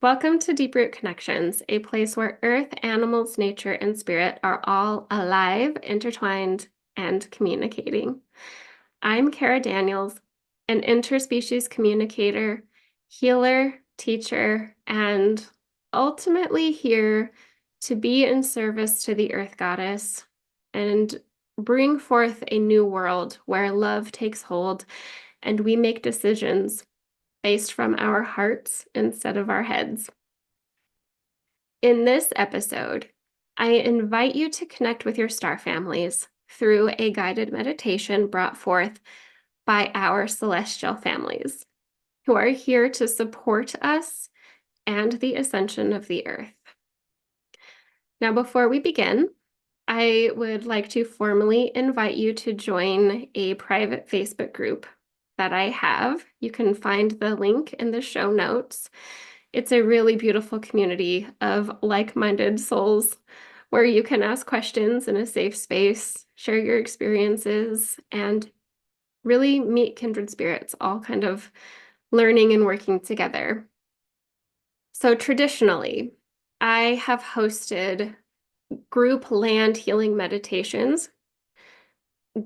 Welcome to Deep Root Connections, a place where earth, animals, nature, and spirit are all alive, intertwined, and communicating. I'm Kara Daniels, an interspecies communicator, healer, teacher, and ultimately here to be in service to the Earth Goddess and bring forth a new world where love takes hold and we make decisions based from our hearts instead of our heads. In this episode, I invite you to connect with your star families through a guided meditation brought forth by our celestial families, who are here to support us and the ascension of the earth. Now, before we begin, I would like to formally invite you to join a private Facebook group that I have. You can find the link in the show notes. It's a really beautiful community of like-minded souls where you can ask questions in a safe space, share your experiences, and really meet kindred spirits, all kind of learning and working together. So traditionally, I have hosted group land healing meditations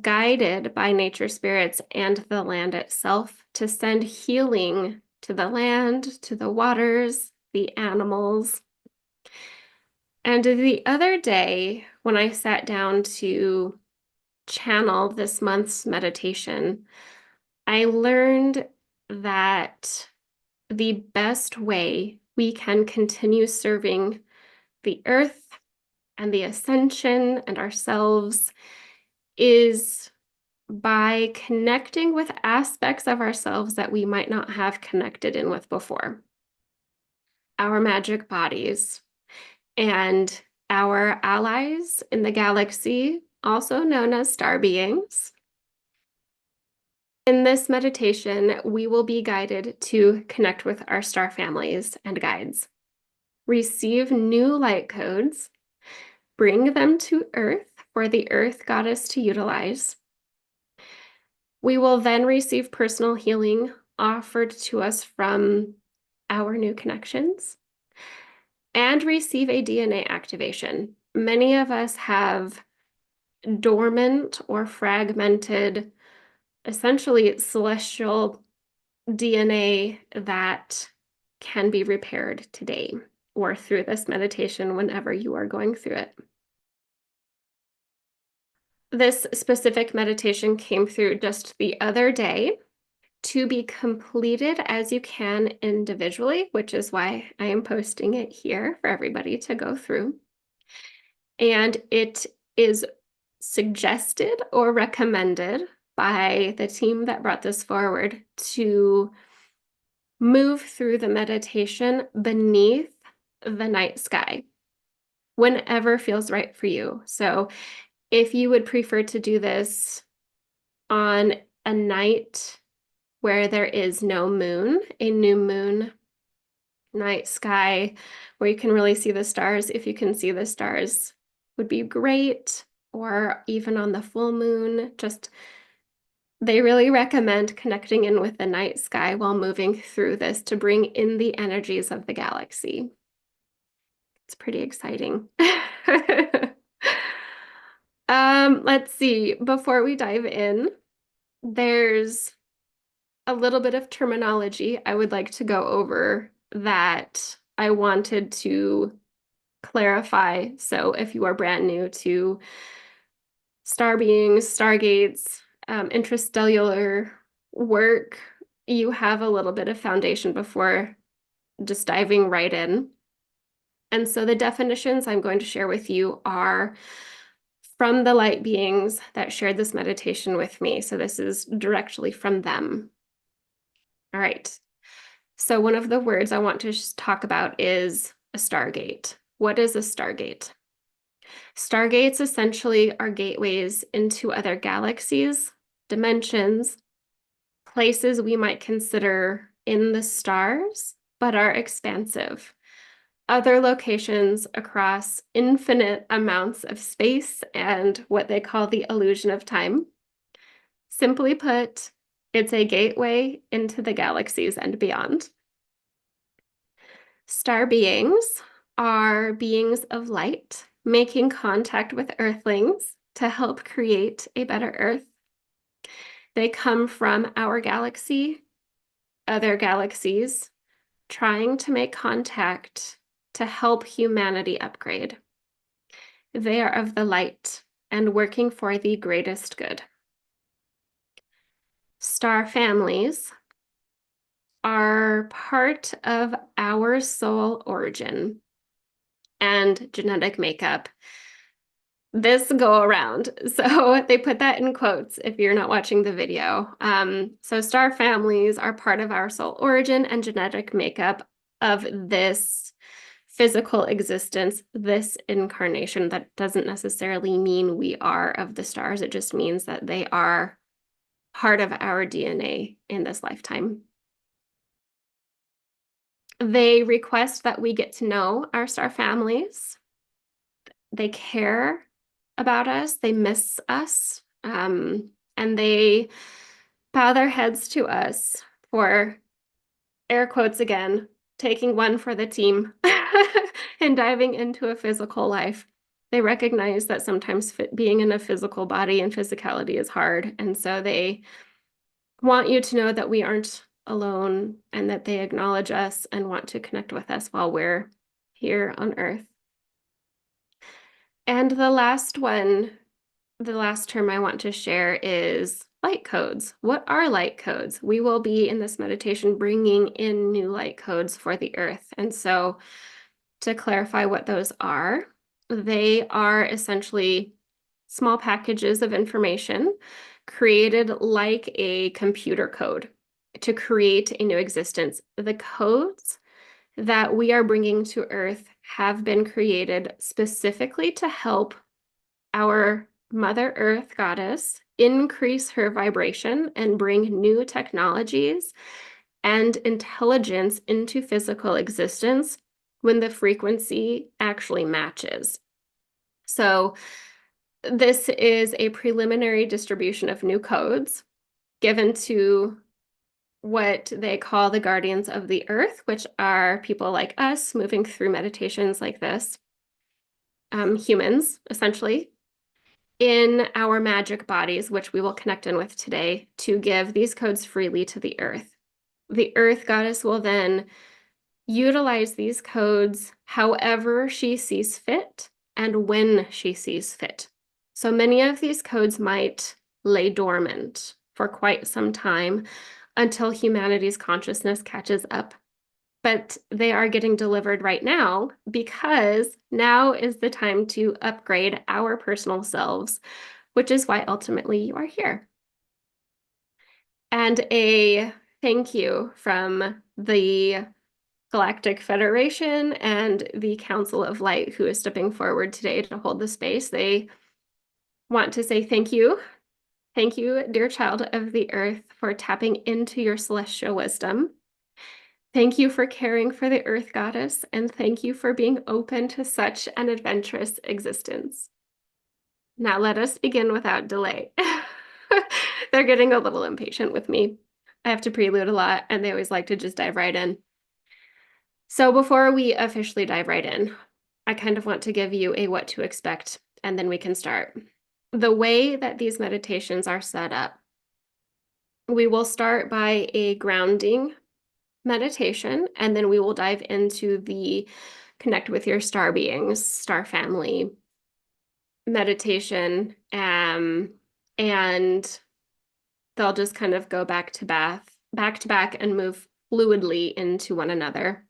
guided by nature spirits and the land itself to send healing to the land, to the waters, the animals. And the other day, when I sat down to channel this month's meditation, I learned that the best way we can continue serving the earth and the ascension and ourselves is by connecting with aspects of ourselves that we might not have connected in with before. Our magic bodies and our allies in the galaxy, also known as star beings. In this meditation, we will be guided to connect with our star families and guides, receive new light codes, bring them to Earth for the Earth Goddess to utilize. We will then receive personal healing offered to us from our new connections and receive a DNA activation. Many of us have dormant or fragmented, essentially celestial DNA that can be repaired today or through this meditation whenever you are going through it. This specific meditation came through just the other day, to be completed as you can individually, which is why I am posting it here for everybody to go through. And it is suggested or recommended by the team that brought this forward to move through the meditation beneath the night sky whenever feels right for you. So if you would prefer to do this on a night where there is no moon, a new moon night sky where you can really see the stars, if you can see the stars, would be great, or even on the full moon. Just they really recommend connecting in with the night sky while moving through this to bring in the energies of the galaxy. It's pretty exciting. Let's see, before we dive in, there's a little bit of terminology I would like to go over that I wanted to clarify. So if you are brand new to star beings, stargates, interstellar work, you have a little bit of foundation before just diving right in. And so the definitions I'm going to share with you are from the light beings that shared this meditation with me. So this is directly from them. All right. So one of the words I want to talk about is a stargate. What is a stargate? Stargates essentially are gateways into other galaxies, dimensions, places we might consider in the stars, but are expansive. Other locations across infinite amounts of space and what they call the illusion of time. Simply put, it's a gateway into the galaxies and beyond. Star beings are beings of light making contact with Earthlings to help create a better Earth. They come from our galaxy, other galaxies, trying to make contact to help humanity upgrade. They are of the light and working for the greatest good. Star families are part of our soul origin and genetic makeup this go around. So they put that in quotes if you're not watching the video. So star families are part of our soul origin and genetic makeup of this physical existence, this incarnation. That doesn't necessarily mean we are of the stars. It just means that they are part of our DNA in this lifetime. They request that we get to know our star families. They care about us, they miss us, and they bow their heads to us for, air quotes again, taking one for the team and diving into a physical life. They recognize that sometimes being in a physical body and physicality is hard, and so they want you to know that we aren't alone and that they acknowledge us and want to connect with us while we're here on Earth. And the last term I want to share is light codes. What are light codes? We will be in this meditation bringing in new light codes for the Earth. And so to clarify what those are, they are essentially small packages of information created like a computer code to create a new existence. The codes that we are bringing to Earth have been created specifically to help our Mother Earth goddess increase her vibration and bring new technologies and intelligence into physical existence when the frequency actually matches. So this is a preliminary distribution of new codes given to what they call the guardians of the earth, which are people like us moving through meditations like this, humans, essentially, in our magic bodies, which we will connect in with today, to give these codes freely to the earth. The earth goddess will then utilize these codes however she sees fit and when she sees fit. So many of these codes might lay dormant for quite some time until humanity's consciousness catches up. But they are getting delivered right now because now is the time to upgrade our personal selves, which is why ultimately you are here. And a thank you from the Galactic Federation and the Council of Light, who is stepping forward today to hold the space. They want to say thank you. Thank you, dear child of the earth, for tapping into your celestial wisdom. Thank you for caring for the earth goddess, and thank you for being open to such an adventurous existence. Now let us begin without delay. They're getting a little impatient with me. I have to prelude a lot, and they always like to just dive right in. So before we officially dive right in, I kind of want to give you a what to expect, and then we can start. The way that these meditations are set up, we will start by a grounding meditation, and then we will dive into the connect with your star beings, star family meditation, and they'll just kind of go back to back and move fluidly into one another.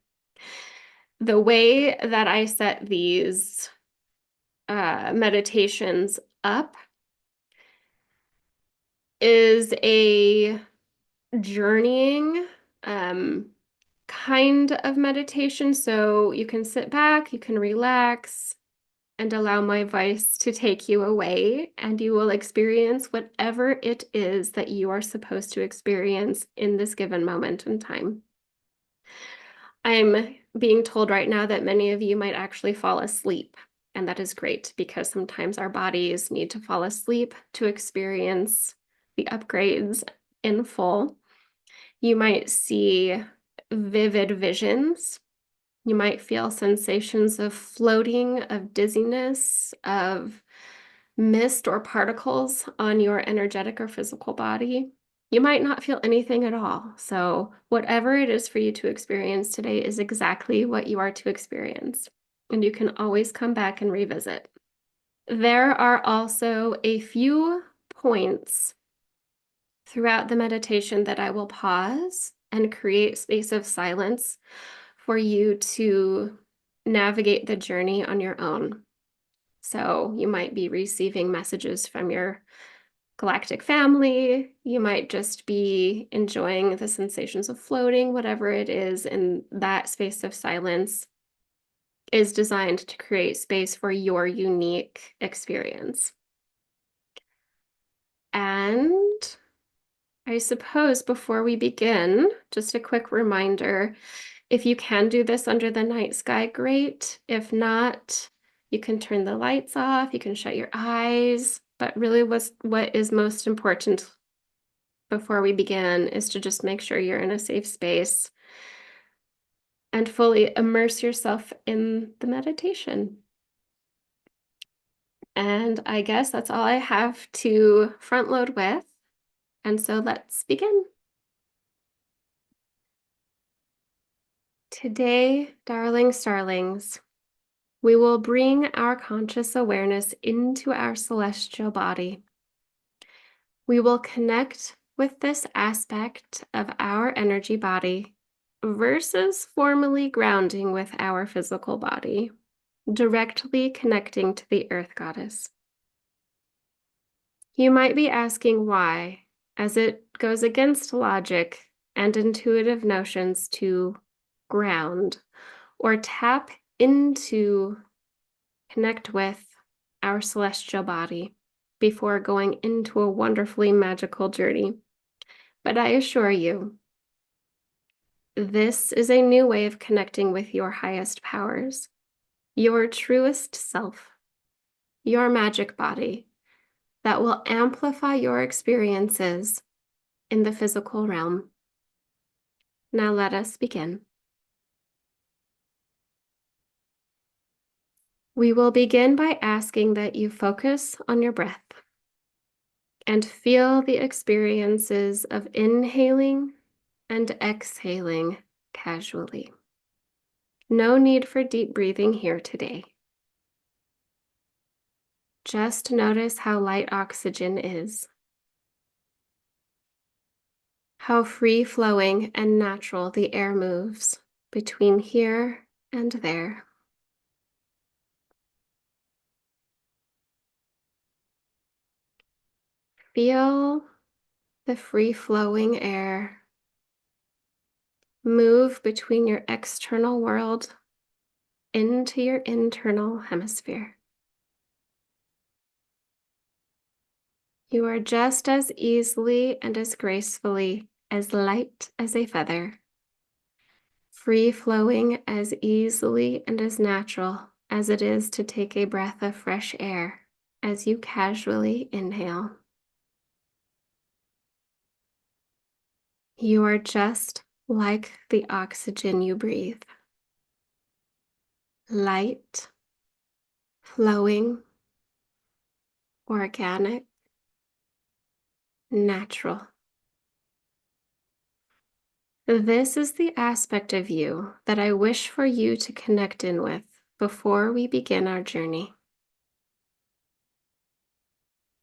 The way that I set these meditations up is a journeying kind of meditation. So you can sit back, you can relax, and allow my voice to take you away, and you will experience whatever it is that you are supposed to experience in this given moment in time. I'm being told right now that many of you might actually fall asleep, and that is great because sometimes our bodies need to fall asleep to experience the upgrades in full. You might see vivid visions You might feel sensations of floating, of dizziness, of mist or particles on your energetic or physical body. You might not feel anything at all. So, whatever it is for you to experience today is exactly what you are to experience. And you can always come back and revisit. There are also a few points throughout the meditation that I will pause and create space of silence for you to navigate the journey on your own. So you might be receiving messages from your galactic family. You might just be enjoying the sensations of floating, whatever it is. And that space of silence is designed to create space for your unique experience. And I suppose before we begin, just a quick reminder, if you can do this under the night sky, great. If not, you can turn the lights off, you can shut your eyes. But really, what is most important before we begin is to just make sure you're in a safe space and fully immerse yourself in the meditation. And I guess that's all I have to front load with. And so let's begin. Today, darling starlings, we will bring our conscious awareness into our celestial body. We will connect with this aspect of our energy body versus formally grounding with our physical body, directly connecting to the Earth Goddess. You might be asking why, as it goes against logic and intuitive notions to ground or tap into, connect with our celestial body before going into a wonderfully magical journey. But I assure you, this is a new way of connecting with your highest powers, your truest self, your magic body that will amplify your experiences in the physical realm. Now let us begin. We will begin by asking that you focus on your breath and feel the experiences of inhaling and exhaling casually. No need for deep breathing here today. Just notice how light oxygen is, how free-flowing and natural the air moves between here and there. Feel the free-flowing air move between your external world into your internal hemisphere. You are just as easily and as gracefully as light as a feather, free-flowing as easily and as natural as it is to take a breath of fresh air as you casually inhale. You are just like the oxygen you breathe. Light, flowing, organic, natural. This is the aspect of you that I wish for you to connect in with before we begin our journey.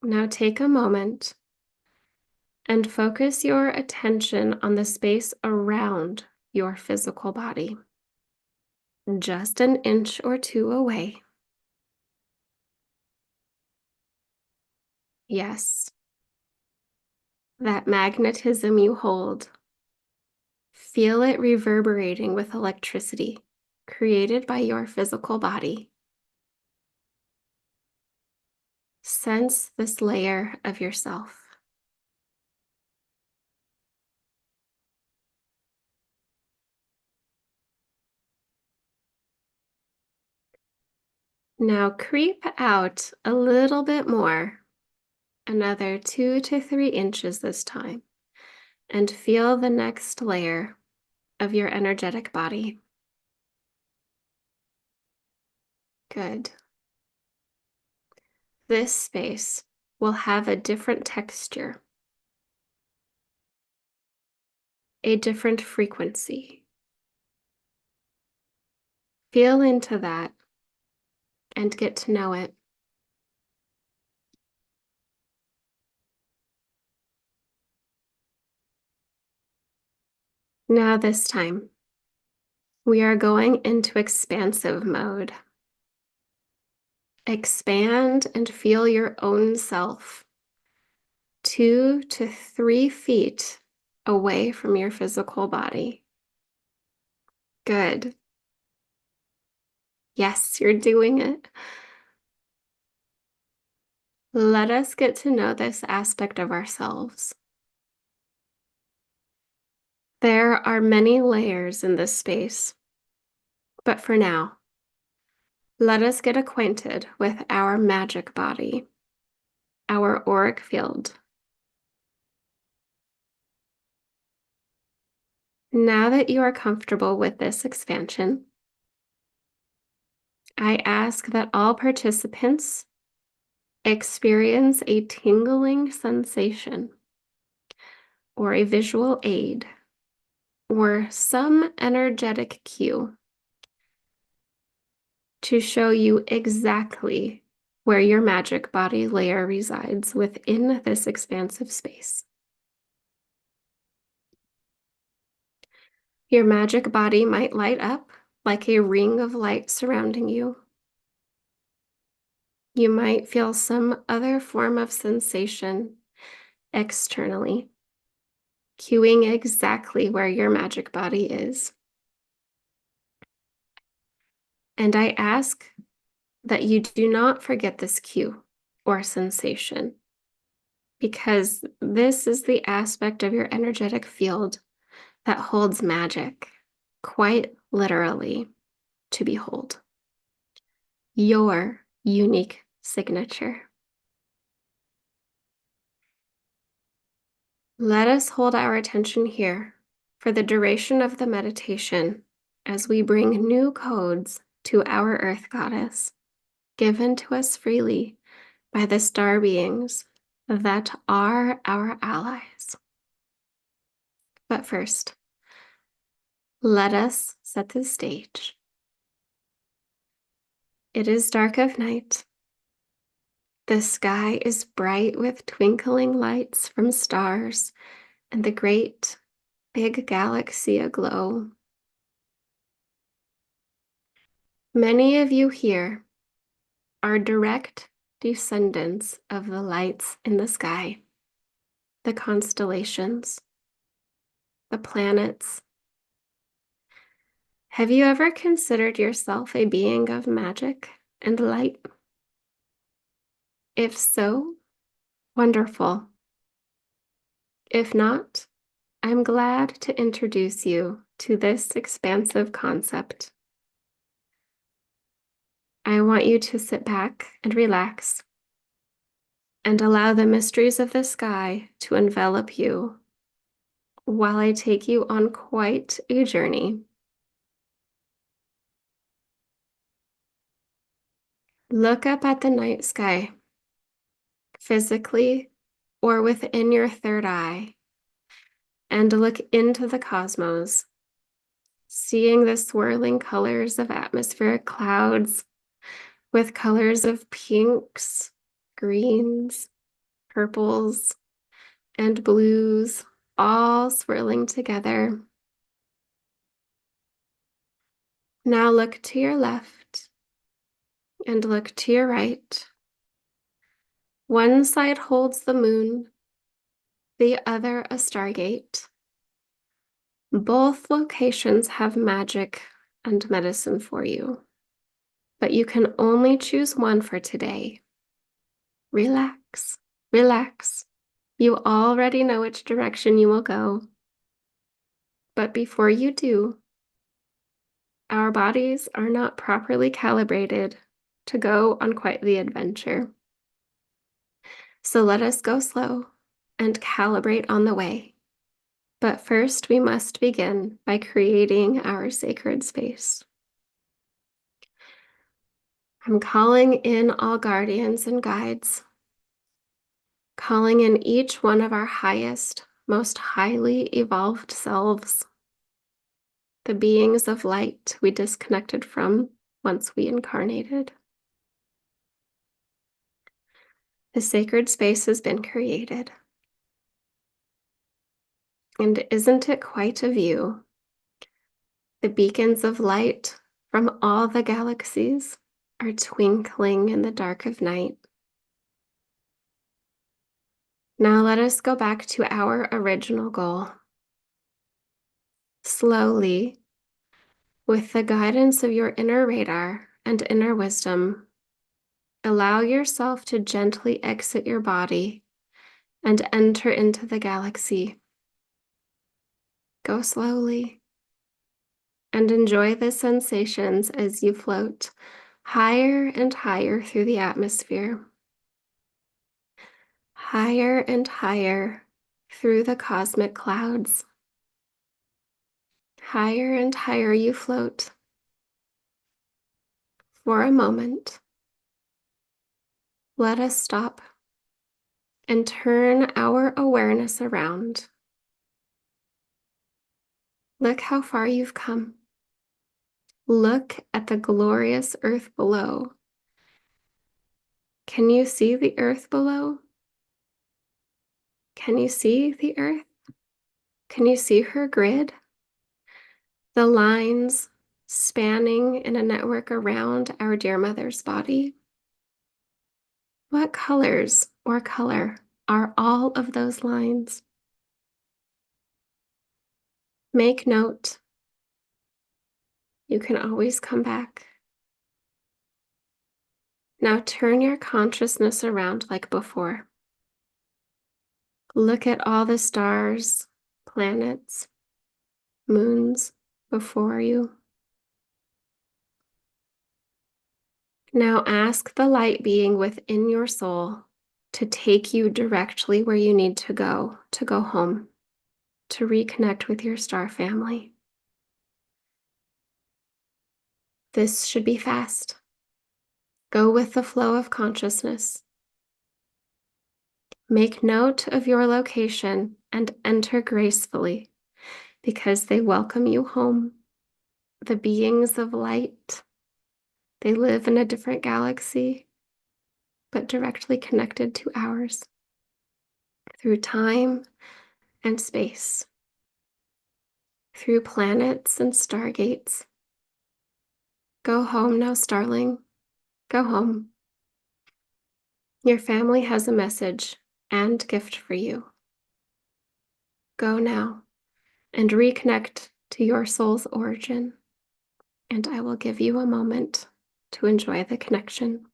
Now take a moment and focus your attention on the space around your physical body, just an inch or two away. Yes, that magnetism you hold. Feel it reverberating with electricity created by your physical body. Sense this layer of yourself. Now creep out a little bit more, another 2 to 3 inches this time, and feel the next layer of your energetic body. Good. This space will have a different texture, a different frequency. Feel into that and get to know it. Now, this time, we are going into expansive mode. Expand and feel your own self 2 to 3 feet away from your physical body. Good. Yes, you're doing it. Let us get to know this aspect of ourselves. There are many layers in this space, but for now, let us get acquainted with our magic body, our auric field. Now that you are comfortable with this expansion, I ask that all participants experience a tingling sensation or a visual aid or some energetic cue to show you exactly where your magic body layer resides within this expansive space. Your magic body might light up like a ring of light surrounding you. You might feel some other form of sensation externally, cueing exactly where your magic body is. And I ask that you do not forget this cue or sensation, because this is the aspect of your energetic field that holds magic, quite literally, to behold. Your unique signature. Let us hold our attention here for the duration of the meditation as we bring new codes to our Earth Goddess, given to us freely by the star beings that are our allies. But first, let us set the stage. It is dark of night. The sky is bright with twinkling lights from stars and the great big galaxy aglow. Many of you here are direct descendants of the lights in the sky, the constellations, the planets. Have you ever considered yourself a being of magic and light? If so, wonderful. If not, I'm glad to introduce you to this expansive concept. I want you to sit back and relax and allow the mysteries of the sky to envelop you while I take you on quite a journey. Look up at the night sky, physically or within your third eye, and look into the cosmos, seeing the swirling colors of atmospheric clouds with colors of pinks, greens, purples, and blues, all swirling together. Now look to your left and look to your right. One side holds the moon, the other a stargate. Both locations have magic and medicine for you, but you can only choose one for today. Relax, relax. You already know which direction you will go. But before you do, our bodies are not properly calibrated to go on quite the adventure. So let us go slow and calibrate on the way. But first, we must begin by creating our sacred space. I'm calling in all guardians and guides, calling in each one of our highest, most highly evolved selves, the beings of light we disconnected from once we incarnated. The sacred space has been created. And isn't it quite a view? The beacons of light from all the galaxies are twinkling in the dark of night. Now let us go back to our original goal. Slowly, with the guidance of your inner radar and inner wisdom, allow yourself to gently exit your body and enter into the galaxy. Go slowly and enjoy the sensations as you float higher and higher through the atmosphere. Higher and higher through the cosmic clouds. Higher and higher you float. For a moment, let us stop and turn our awareness around. Look how far you've come. Look at the glorious earth below. Can you see the earth below? Can you see the earth? Can you see her grid? The lines spanning in a network around our dear mother's body. What colors or color are all of those lines? Make note. You can always come back. Now turn your consciousness around like before. Look at all the stars, planets, moons before you. Now ask the light being within your soul to take you directly where you need to go home, to reconnect with your star family. This should be fast. Go with the flow of consciousness. Make note of your location and enter gracefully because they welcome you home. The beings of light, they live in a different galaxy, but directly connected to ours through time and space, through planets and stargates. Go home now, starling. Go home. Your family has a message and gift for you. Go now and reconnect to your soul's origin, and I will give you a moment to enjoy the connection.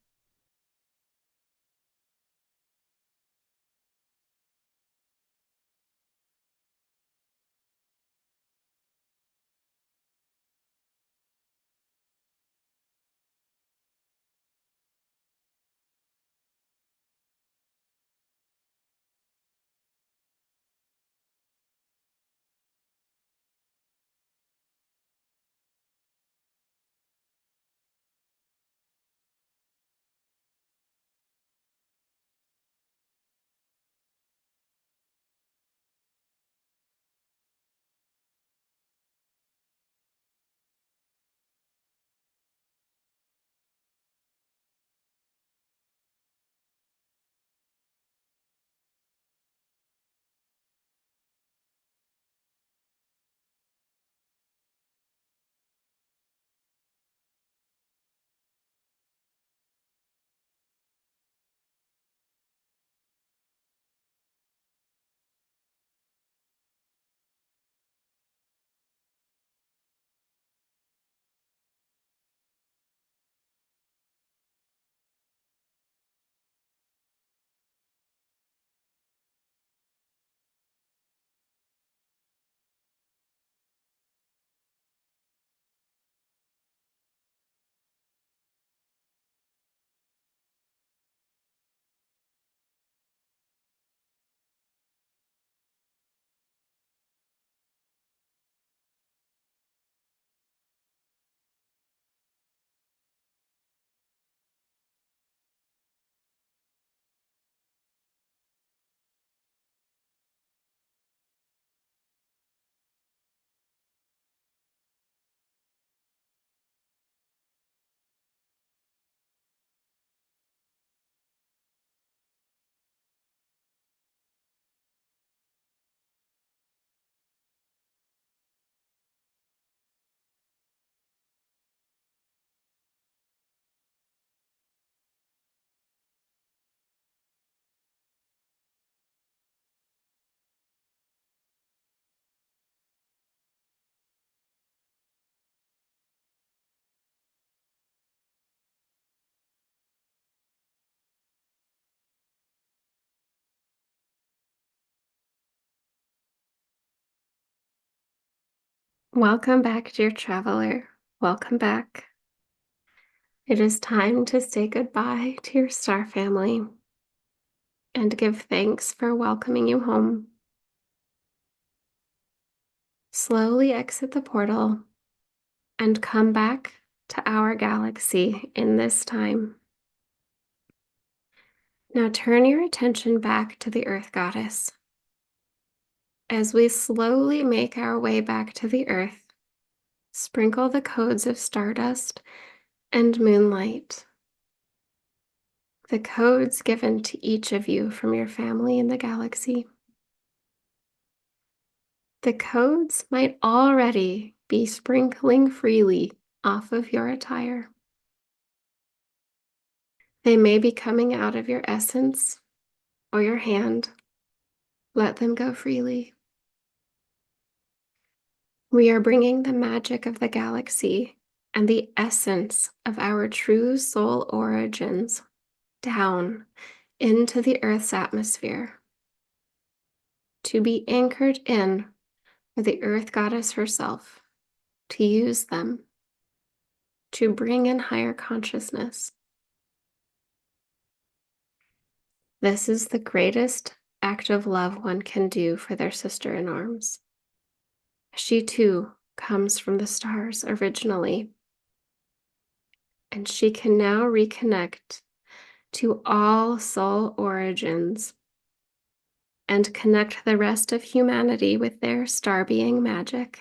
Welcome back, dear traveler. Welcome back. It is time to say goodbye to your star family and give thanks for welcoming you home. Slowly exit the portal and come back to our galaxy in this time. Now turn your attention back to the Earth Goddess. As we slowly make our way back to the Earth, sprinkle the codes of stardust and moonlight, the codes given to each of you from your family in the galaxy. The codes might already be sprinkling freely off of your attire. They may be coming out of your essence or your hand. Let them go freely. We are bringing the magic of the galaxy and the essence of our true soul origins down into the Earth's atmosphere to be anchored in for the Earth Goddess herself, to use them to bring in higher consciousness. This is the greatest act of love one can do for their sister in arms. She too comes from the stars originally, and she can now reconnect to all soul origins and connect the rest of humanity with their star being magic.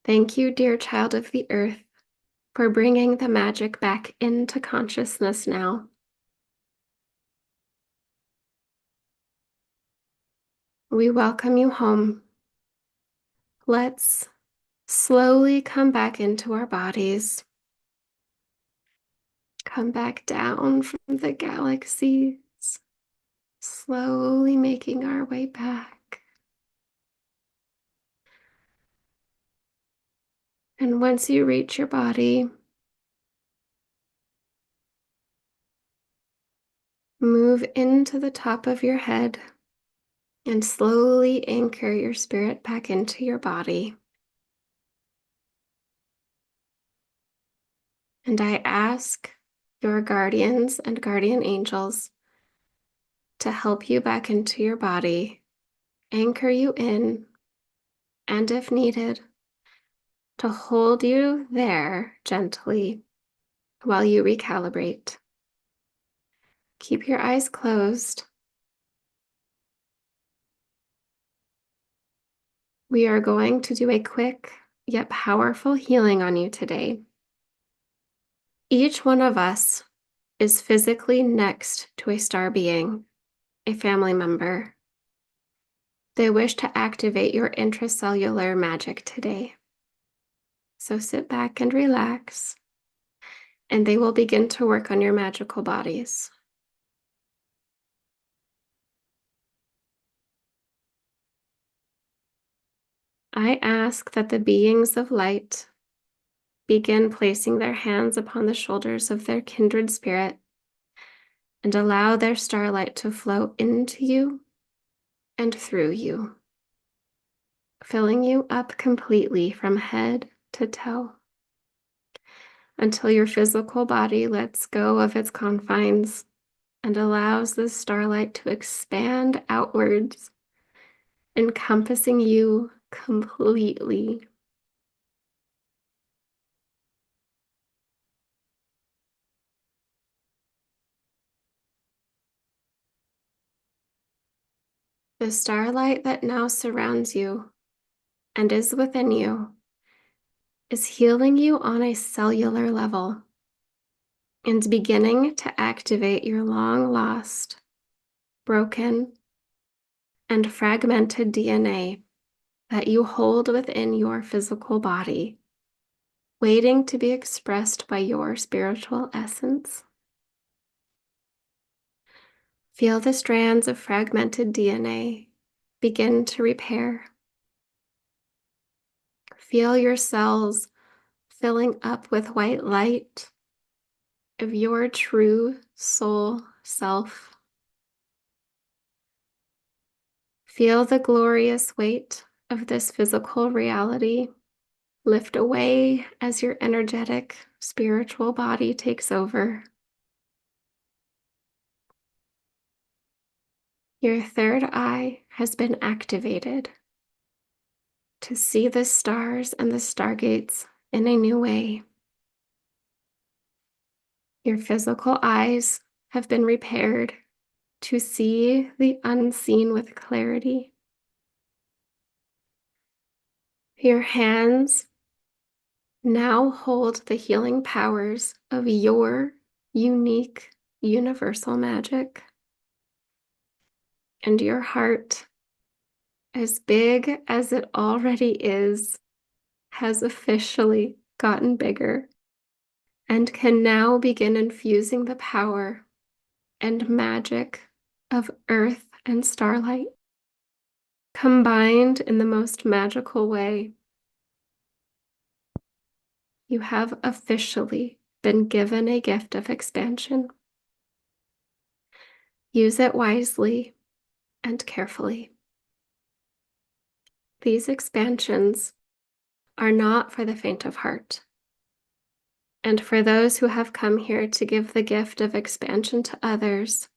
Thank you, dear child of the earth, for bringing the magic back into consciousness now. We welcome you home. Let's slowly come back into our bodies. Come back down from the galaxies, slowly making our way back. And once you reach your body, move into the top of your head and slowly anchor your spirit back into your body. And I ask your guardians and guardian angels to help you back into your body, anchor you in, and if needed, to hold you there gently while you recalibrate. Keep your eyes closed. We are going to do a quick yet powerful healing on you today. Each one of us is physically next to a star being, a family member. They wish to activate your intracellular magic today. So sit back and relax, and they will begin to work on your magical bodies. I ask that the beings of light begin placing their hands upon the shoulders of their kindred spirit and allow their starlight to flow into you and through you, filling you up completely from head to toe until your physical body lets go of its confines and allows the starlight to expand outwards, encompassing you completely. The starlight that now surrounds you and is within you is healing you on a cellular level and beginning to activate your long lost, broken, and fragmented DNA that you hold within your physical body, waiting to be expressed by your spiritual essence. Feel the strands of fragmented DNA begin to repair. Feel your cells filling up with white light of your true soul self. Feel the glorious weight of this physical reality lift away as your energetic, spiritual body takes over. Your third eye has been activated to see the stars and the stargates in a new way. Your physical eyes have been repaired to see the unseen with clarity. Your hands now hold the healing powers of your unique universal magic. And your heart, as big as it already is, has officially gotten bigger and can now begin infusing the power and magic of earth and starlight, combined in the most magical way. You have officially been given a gift of expansion. Use it wisely and carefully. These expansions are not for the faint of heart. And for those who have come here to give the gift of expansion to others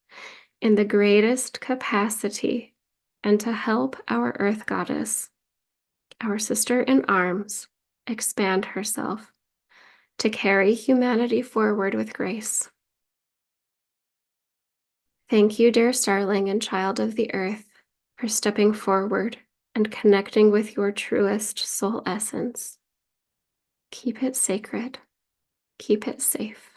in the greatest capacity and to help our Earth Goddess, our sister in arms, expand herself to carry humanity forward with grace. Thank you, dear starling and child of the earth, for stepping forward and connecting with your truest soul essence. Keep it sacred. Keep it safe.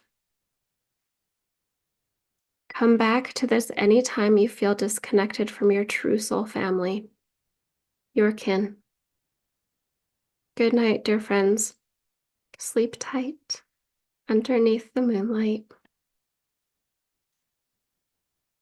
Come back to this anytime you feel disconnected from your true soul family, your kin. Good night, dear friends. Sleep tight underneath the moonlight.